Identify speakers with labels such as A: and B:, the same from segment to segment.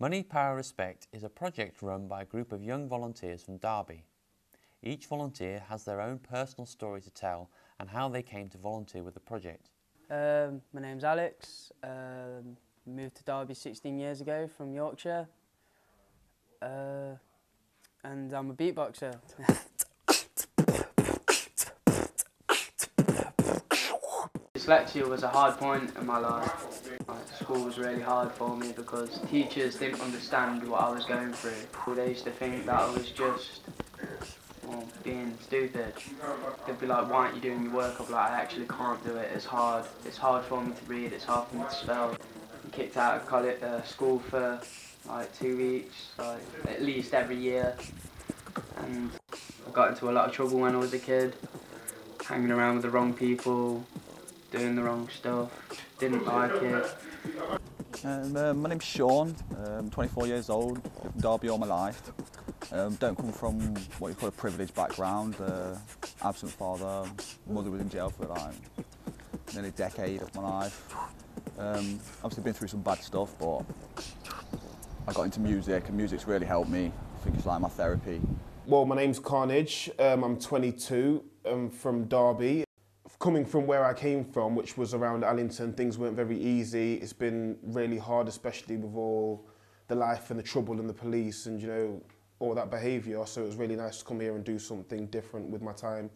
A: Money, Power, Respect is a project run by a group of young volunteers from Derby. Each volunteer has their own personal story to tell and how they came to volunteer with the project.
B: My name's Alex. Moved to Derby 16 years ago from Yorkshire. And I'm a beatboxer. Dyslexia was a hard point in my life. School was really hard for me because teachers didn't understand what I was going through. They used to think that I was just being stupid. They'd be like, why aren't you doing your work? I'd be like, I actually can't do it, it's hard. It's hard for me to read, it's hard for me to spell. I'm kicked out of college, school for like 2 weeks, like at least every year. And I got into a lot of trouble when I was a kid, hanging around with the wrong people, doing the wrong stuff, didn't like it.
C: My name's Shaun, I'm 24 years old, lived in Derby all my life. Don't come from what you call a privileged background. Absent father, mother was in jail for like nearly a decade of my life. Obviously been through some bad stuff, but I got into music and music's really helped me. I think it's like my therapy.
D: Well, my name's Karnage, I'm 22, I'm from Derby. Coming from where I came from, which was around Allington, things weren't very easy. It's been really hard, especially with all the life and the trouble and the police and, you know, all that behaviour. So it was really nice to come here and do something different with my time.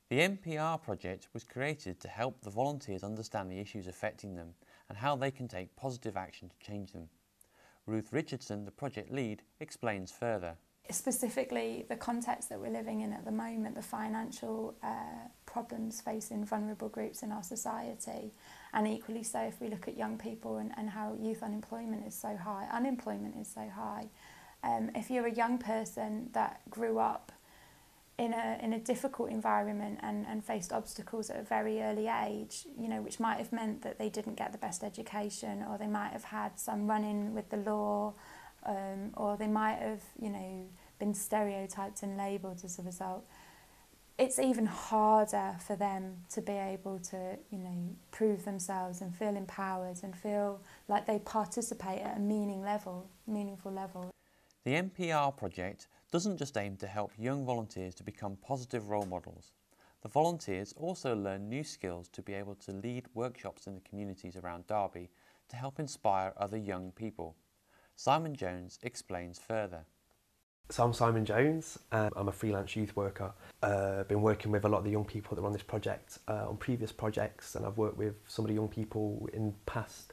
A: The NPR project was created to help the volunteers understand the issues affecting them and how they can take positive action to change them. Ruth Richardson, the project lead, explains further.
E: Specifically, the context that we're living in at the moment, the financial problems facing vulnerable groups in our society, and equally so if we look at young people and how youth unemployment is so high, unemployment is so high. If you're a young person that grew up in a difficult environment and faced obstacles at a very early age, you know, which might have meant that they didn't get the best education, or they might have had some run-in with the law, or they might have, you know, been stereotyped and labelled as a result. It's even harder for them to be able to, you know, prove themselves and feel empowered and feel like they participate at a meaningful level.
A: The NPR project doesn't just aim to help young volunteers to become positive role models. The volunteers also learn new skills to be able to lead workshops in the communities around Derby to help inspire other young people. Simon Jones explains further.
F: So I'm Simon Jones, I'm a freelance youth worker. Been working with a lot of the young people that are on this project on previous projects, and I've worked with some of the young people in past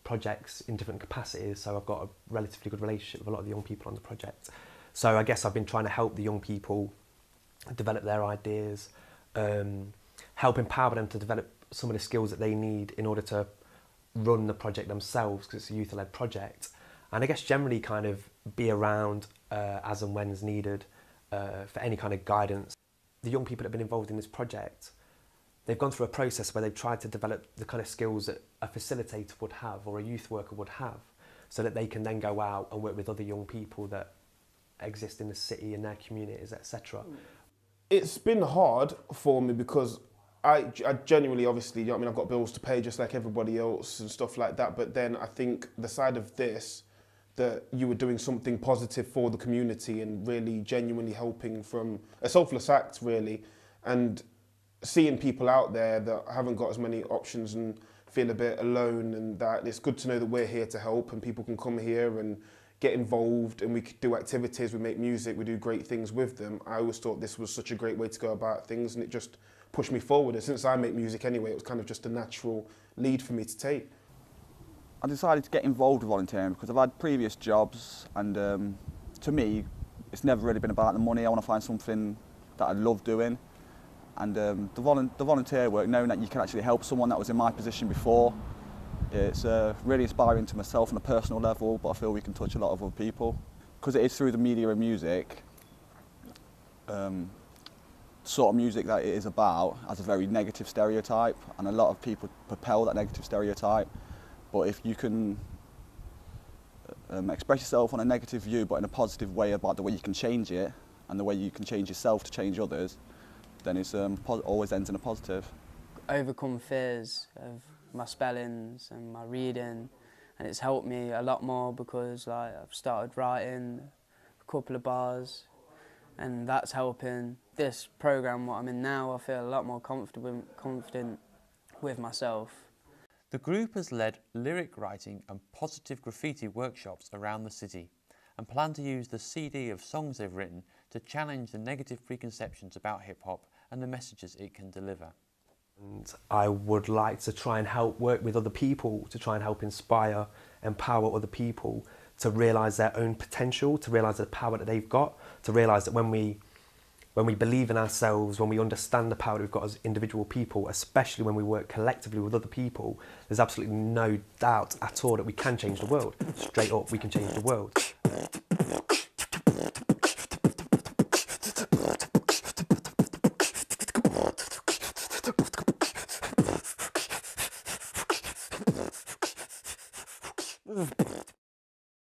F: projects in different capacities, so I've got a relatively good relationship with a lot of the young people on the project. So I guess I've been trying to help the young people develop their ideas, help empower them to develop some of the skills that they need in order to run the project themselves, because it's a youth-led project, and I guess generally kind of be around as and when is needed for any kind of guidance. The young people that have been involved in this project, they've gone through a process where they've tried to develop the kind of skills that a facilitator would have or a youth worker would have, so that they can then go out and work with other young people that exist in the city, in their communities, etc.
D: It's been hard for me because I genuinely, obviously, you know what I mean, I've got bills to pay just like everybody else and stuff like that, but then I think the side of this, that you were doing something positive for the community and really genuinely helping from a selfless act, really, and seeing people out there that haven't got as many options and feel a bit alone, and that it's good to know that we're here to help and people can come here and get involved and we could do activities, we make music, we do great things with them. I always thought this was such a great way to go about things, and it just pushed me forward. And since I make music anyway, it was kind of just a natural lead for me to take.
C: I decided to get involved with volunteering because I've had previous jobs, and to me it's never really been about the money. I want to find something that I love doing, and the volunteer work, knowing that you can actually help someone that was in my position before, it's really inspiring to myself on a personal level, but I feel we can touch a lot of other people. Because it is through the media and music, sort of music that it is about has a very negative stereotype, and a lot of people propel that negative stereotype. But if you can express yourself on a negative view but in a positive way about the way you can change it and the way you can change yourself to change others, then it's always ends in a positive.
B: Overcome fears of my spellings and my reading, and it's helped me a lot more because like I've started writing a couple of bars, and that's helping. This programme what I'm in now, I feel a lot more confident with myself.
A: The group has led lyric writing and positive graffiti workshops around the city and plan to use the CD of songs they've written to challenge the negative preconceptions about hip-hop and the messages it can deliver.
F: And I would like to try and help work with other people to try and help inspire, empower other people to realise their own potential, to realise the power that they've got, to realise that when we believe in ourselves, when we understand the power that we've got as individual people, especially when we work collectively with other people, there's absolutely no doubt at all that we can change the world. Straight up, we can change the world.